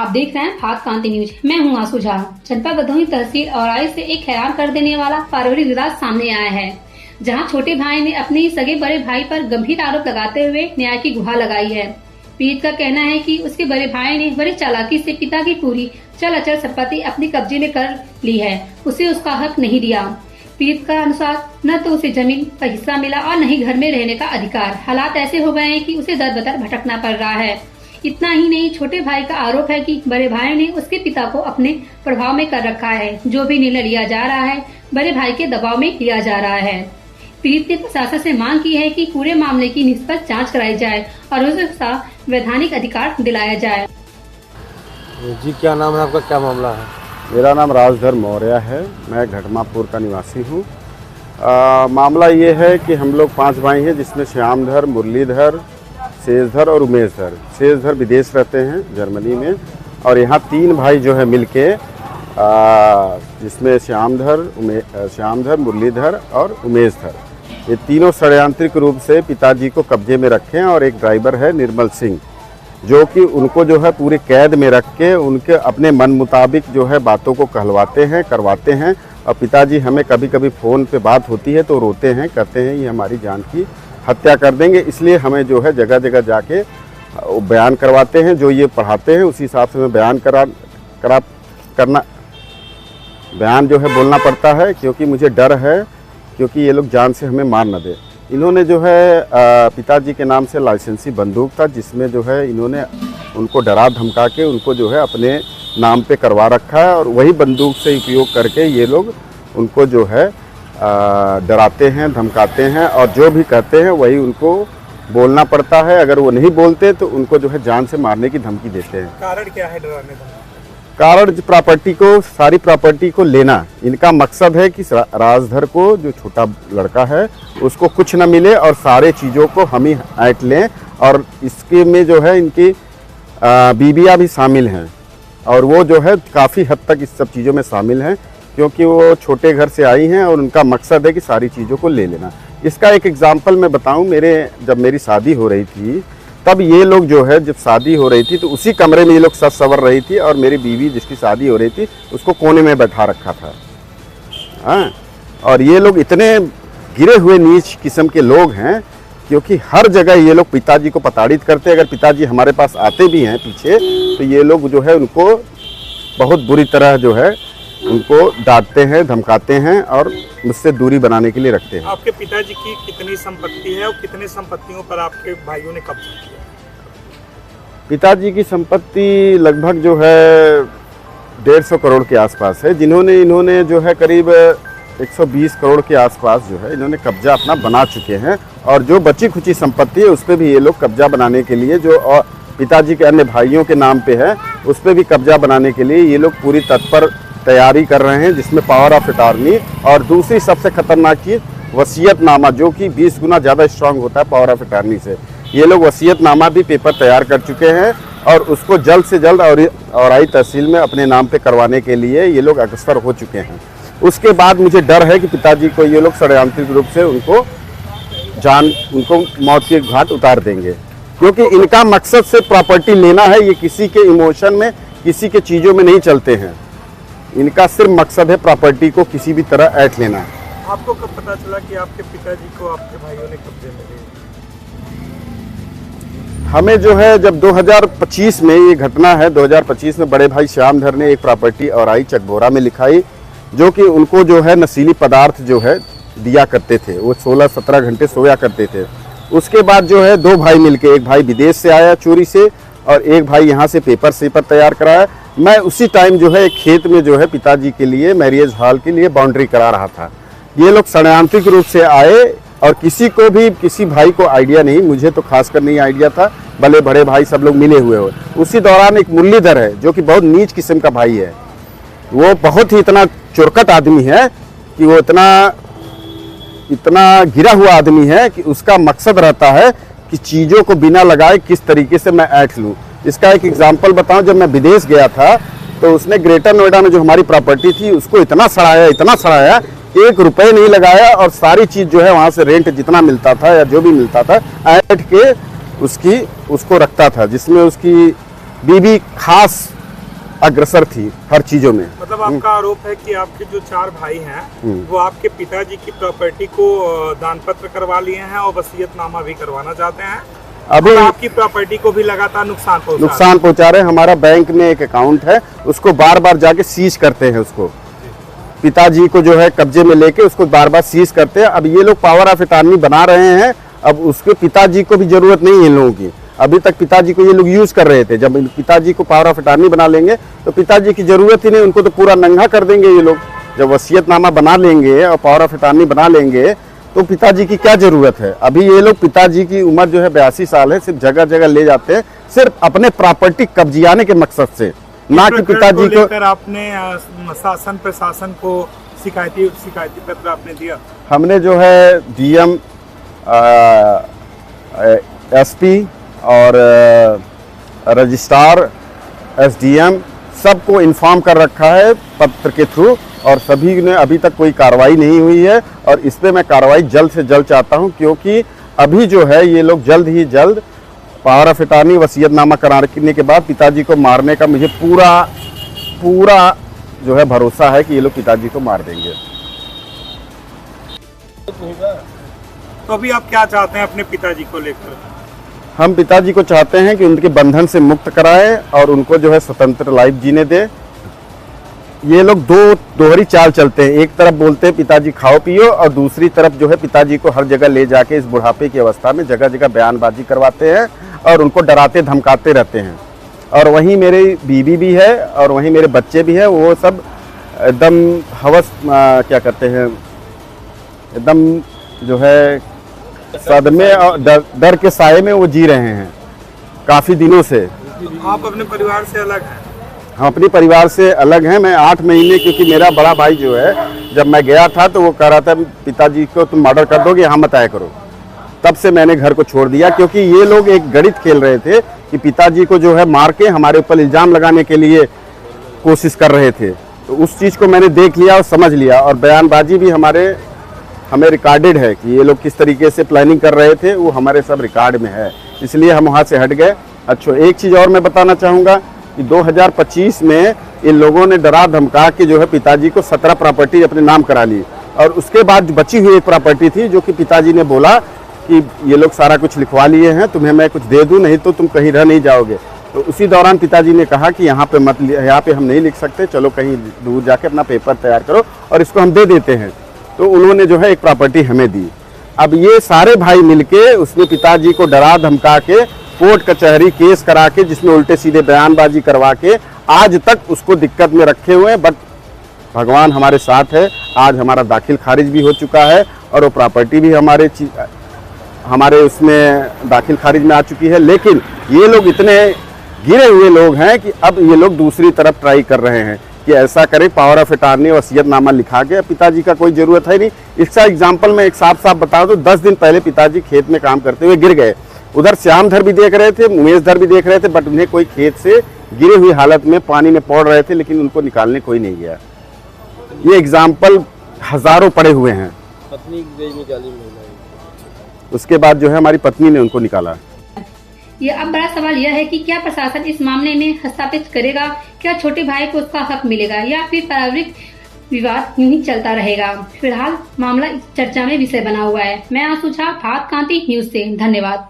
आप देख रहे हैं भाग क्रांति न्यूज। मैं हूं आंसू झा। जनपद भदोही तहसील औराई से एक हैरान कर देने वाला पारिवारिक विवाद सामने आया है, जहां छोटे भाई ने अपने सगे बड़े भाई पर गंभीर आरोप लगाते हुए न्याय की गुहार लगाई है। पीड़ित का कहना है कि उसके बड़े भाई ने बड़ी चालाकी से पिता की पूरी चल अचल संपत्ति अपने कब्जे में कर ली है, उसे उसका हक नहीं दिया। पीड़ित का अनुसार न तो उसे जमीन का हिस्सा मिला और न ही घर में रहने का अधिकार। हालात ऐसे हो गए हैं कि उसे दर बदर भटकना पड़ रहा है। इतना ही नहीं, छोटे भाई का आरोप है कि बड़े भाई ने उसके पिता को अपने प्रभाव में कर रखा है। जो भी निर्णय लिया जा रहा है बड़े भाई के दबाव में लिया जा रहा है। पीड़ित ने प्रशासन से मांग की है कि पूरे मामले की निष्पक्ष जांच कराई जाए और उसे वैधानिक अधिकार दिलाया जाए। जी, क्या नाम है आपका, क्या मामला है? मेरा नाम राजधर मौर्य है, मैं घटमापुर का निवासी हूँ। मामला ये है कि हम लोग 5 भाई हैं, जिसमें श्यामधर, मुरलीधर, शेषधर और उमेशधर। शेषधर विदेश रहते हैं जर्मनी में, और यहाँ 3 भाई जो है मिलके जिसमें श्यामधर, मुरलीधर और उमेशधर, ये तीनों षड्यंत्रिक रूप से पिताजी को कब्जे में रखे हैं। और एक ड्राइवर है निर्मल सिंह, जो कि उनको जो है पूरी कैद में रख के उनके अपने मन मुताबिक जो है बातों को कहलवाते हैं, करवाते हैं। और पिताजी हमें कभी कभी फ़ोन पे बात होती है तो रोते हैं, कहते हैं ये हमारी जान की हत्या कर देंगे। इसलिए हमें जो है जगह जगह जाके बयान करवाते हैं, जो ये पढ़ाते हैं उसी हिसाब से हमें बयान जो है बोलना पड़ता है, क्योंकि मुझे डर है क्योंकि ये लोग जान से हमें मार न दे। इन्होंने जो है पिताजी के नाम से लाइसेंसी बंदूक था, जिसमें जो है इन्होंने उनको डरा धमका के उनको जो है अपने नाम पे करवा रखा है। और वही बंदूक से उपयोग करके ये लोग उनको जो है डराते हैं, धमकाते हैं, और जो भी कहते हैं वही उनको बोलना पड़ता है। अगर वो नहीं बोलते तो उनको जो है जान से मारने की धमकी देते हैं। कारण क्या है डराने का? कारण सारी प्रॉपर्टी को लेना। इनका मकसद है कि राजधर को, जो छोटा लड़का है, उसको कुछ न मिले और सारे चीज़ों को हम ही ऐंठ लें। और इसके में जो है इनकी बीबियाँ भी शामिल हैं, और वो जो है काफ़ी हद तक इस सब चीज़ों में शामिल हैं, क्योंकि वो छोटे घर से आई हैं और उनका मकसद है कि सारी चीज़ों को ले लेना। इसका एक एग्जाम्पल मैं बताऊं, जब मेरी शादी हो रही थी तब ये लोग जो है, जब शादी हो रही थी तो उसी कमरे में ये लोग सज संवर रही थी, और मेरी बीवी जिसकी शादी हो रही थी उसको कोने में बैठा रखा था। हाँ, और ये लोग इतने गिरे हुए नीच किस्म के लोग हैं, क्योंकि हर जगह ये लोग पिताजी को प्रताड़ित करते हैं। अगर पिताजी हमारे पास आते भी हैं पीछे, तो ये लोग जो है उनको बहुत बुरी तरह जो है उनको डांटते हैं, धमकाते हैं और मुझसे दूरी बनाने के लिए रखते हैं। आपके पिताजी की कितनी संपत्ति है और कितने संपत्तियों पर आपके भाइयों ने कब्जा किया? पिताजी की संपत्ति लगभग जो है 150 करोड़ के आसपास है, इन्होंने जो है करीब 120 करोड़ के आसपास जो है इन्होंने कब्जा अपना बना चुके हैं। और जो बची खुची संपत्ति है उस पर भी ये लोग कब्जा बनाने के लिए, जो और पिताजी के अन्य भाइयों के नाम पे है, उस पर भी कब्जा बनाने के लिए ये लोग पूरी तत्पर तैयारी कर रहे हैं, जिसमें पावर ऑफ अटॉर्नी और दूसरी सबसे खतरनाक चीज़ वसीयतनामा, जो कि 20 गुना ज़्यादा स्ट्रांग होता है पावर ऑफ अटॉर्नी से। ये लोग वसीयतनामा भी पेपर तैयार कर चुके हैं, और उसको जल्द से जल्द औराई तहसील में अपने नाम पे करवाने के लिए ये लोग अग्रसर हो चुके हैं। उसके बाद मुझे डर है कि पिताजी को ये लोग षड्यंत्रिक रूप से उनको मौत के घाट उतार देंगे, क्योंकि इनका मकसद से प्रॉपर्टी लेना है। ये किसी के इमोशन में, किसी के चीज़ों में नहीं चलते हैं। इनका सिर्फ मकसद है प्रॉपर्टी को किसी भी तरह ऐंठ लेना है। आपको कब पता चला कि आपके पिताजी को आपके भाइयों ने कब्जे में लिया? हमें जो है जब 2025 में ये घटना है, 2025 में बड़े भाई श्यामधर ने एक प्रॉपर्टी औराई चकबोरा में लिखाई, जो कि उनको जो है नशीली पदार्थ जो है दिया करते थे। वो 16-17 घंटे सोया करते थे। उसके बाद जो है 2 भाई मिलके, एक भाई विदेश से आया चोरी से और एक भाई यहाँ से पेपर तैयार कराया। मैं उसी टाइम जो है एक खेत में जो है पिताजी के लिए मैरिज हॉल के लिए बाउंड्री करा रहा था। ये लोग षड्यंत्रिक रूप से आए, और किसी भाई को आइडिया नहीं, मुझे तो खासकर नहीं आइडिया था, भले बड़े भाई सब लोग मिले हुए हो। उसी दौरान एक मुरलीधर है, जो कि बहुत नीच किस्म का भाई है। वो बहुत ही इतना चुरकट आदमी है कि वो इतना गिरा हुआ आदमी है कि उसका मकसद रहता है कि चीज़ों को बिना लगाए किस तरीके से मैं ऐंठ लूँ। इसका एक एग्जाम्पल बताऊं, जब मैं विदेश गया था तो उसने ग्रेटर नोएडा में जो हमारी प्रॉपर्टी थी उसको इतना सड़ाया, 1 रुपये नहीं लगाया, और सारी चीज़ जो है वहाँ से रेंट जितना मिलता था या जो भी मिलता था ऐंठ के उसको रखता था, जिसमें उसकी बीबी खास अग्रसर थी हर चीजों में। मतलब आपका आरोप है कि आपके जो 4 भाई हैं वो आपके पिताजी की प्रॉपर्टी को दान पत्र करवा लिए हैं और वसीयतनामा भी करवाना चाहते हैं। अभी आपकी प्रॉपर्टी को भी लगातार नुकसान पहुंचा रहे हैं। हमारा बैंक में एक अकाउंट है, उसको बार बार जाके सीज करते हैं, उसको पिताजी को जो है कब्जे में लेके उसको बार बार सीज करते हैं। अब ये लोग पावर ऑफ अटॉर्नी बना रहे हैं, अब उसके पिताजी को भी जरूरत नहीं है इन लोगों की। अभी तक पिताजी को ये लोग यूज कर रहे थे, जब पिताजी को पावर ऑफ अटॉर्नी बना लेंगे तो पिताजी की जरूरत ही नहीं, उनको तो पूरा नंगा कर देंगे ये लोग। जब वसीयतनामा बना लेंगे और पावर ऑफ अटॉर्नी बना लेंगे तो पिताजी की क्या जरूरत है। अभी ये लोग पिताजी की उम्र जो है 82 साल है, सिर्फ जगह जगह ले जाते हैं सिर्फ अपने प्रॉपर्टी कब्जियाने के मकसद से, ना कि पिताजी को। आपने शासन प्रशासन को शिकायती पत्र आपने दिया? हमने जो है डीएम, एसपी और रजिस्ट्रार, एसडीएम सबको इन्फॉर्म कर रखा है पत्र के थ्रू, और सभी ने अभी तक कोई कार्रवाई नहीं हुई है। और इस पे मैं कार्रवाई जल्द से जल्द चाहता हूं, क्योंकि अभी जो है ये लोग जल्द ही जल्द पावर ऑफ अटॉर्नी वसीयतनामा कराने के बाद पिताजी को मारने का मुझे पूरा जो है भरोसा है कि ये लोग पिताजी को मार देंगे। तो अभी आप क्या चाहते हैं अपने पिताजी को लेकर? हम पिताजी को चाहते हैं कि उनके बंधन से मुक्त कराएं और उनको जो है स्वतंत्र लाइफ जीने दे। ये लोग दोहरी चाल चलते हैं, एक तरफ बोलते हैं पिताजी खाओ पियो, और दूसरी तरफ जो है पिताजी को हर जगह ले जाके इस बुढ़ापे की अवस्था में जगह जगह बयानबाजी करवाते हैं और उनको डराते धमकाते रहते हैं। और वहीं मेरी बीवी भी है और वहीं मेरे बच्चे भी हैं, वो सब एकदम हवस क्या कहते हैं, एकदम जो है सदमे और डर के साए में वो जी रहे हैं काफी दिनों से। आप अपने परिवार से अलग हैं? हम अपने परिवार से अलग हैं। मैं 8 महीने, क्योंकि मेरा बड़ा भाई जो है जब मैं गया था तो वो कह रहा था पिताजी को तुम मर्डर कर दोगे, यहाँ मत आया करो। तब से मैंने घर को छोड़ दिया, क्योंकि ये लोग एक गणित खेल रहे थे कि पिताजी को जो है मार के हमारे ऊपर इल्जाम लगाने के लिए कोशिश कर रहे थे। तो उस चीज़ को मैंने देख लिया और समझ लिया, और बयानबाजी भी हमें रिकॉर्डेड है कि ये लोग किस तरीके से प्लानिंग कर रहे थे, वो हमारे सब रिकॉर्ड में है, इसलिए हम वहाँ से हट गए। अच्छा, एक चीज़ और मैं बताना चाहूँगा कि 2025 में इन लोगों ने डरा धमका के जो है पिताजी को 17 प्रॉपर्टी अपने नाम करा ली, और उसके बाद बची हुई एक प्रॉपर्टी थी जो कि पिताजी ने बोला कि ये लोग सारा कुछ लिखवा लिए हैं, तुम्हें मैं कुछ दे दूं, नहीं तो तुम कहीं रह नहीं जाओगे। तो उसी दौरान पिताजी ने कहा कि यहाँ पे हम नहीं लिख सकते, चलो कहीं दूर जाके अपना पेपर तैयार करो और इसको हम दे देते हैं। तो उन्होंने जो है एक प्रॉपर्टी हमें दी। अब ये सारे भाई मिलके उसने पिताजी को डरा धमका के कोर्ट कचहरी केस करा के, जिसमें उल्टे सीधे बयानबाजी करवा के आज तक उसको दिक्कत में रखे हुए हैं। बट भगवान हमारे साथ है, आज हमारा दाखिल खारिज भी हो चुका है और वो प्रॉपर्टी भी हमारे उसमें दाखिल खारिज में आ चुकी है। लेकिन ये लोग इतने गिरे हुए लोग हैं कि अब ये लोग दूसरी तरफ ट्राई कर रहे हैं कि ऐसा करें, पावर ऑफ अटॉर्नी वसीयतनामा लिखा के। पिताजी का कोई जरूरत है नहीं। इसका एग्जाम्पल मैं एक साफ बता दूं, 10 दिन पहले पिताजी खेत में काम करते हुए गिर गए। उधर श्यामधर भी देख रहे थे, उमेशधर भी देख रहे थे, बट उन्हें कोई खेत से गिरी हुई हालत में पानी में पड़ रहे थे, लेकिन उनको निकालने कोई नहीं गया। ये एग्जाम्पल हजारों पड़े हुए हैं। पत्नी निकाली, उसके बाद जो है हमारी पत्नी ने उनको निकाला। ये अब बड़ा सवाल यह है कि क्या प्रशासन इस मामले में हस्तक्षेप करेगा? क्या छोटे भाई को उसका हक मिलेगा या फिर पारिवारिक विवाद यूं ही चलता रहेगा? फिलहाल मामला चर्चा में विषय बना हुआ है। मैं आंसू झा, भारत क्रांति न्यूज से। धन्यवाद।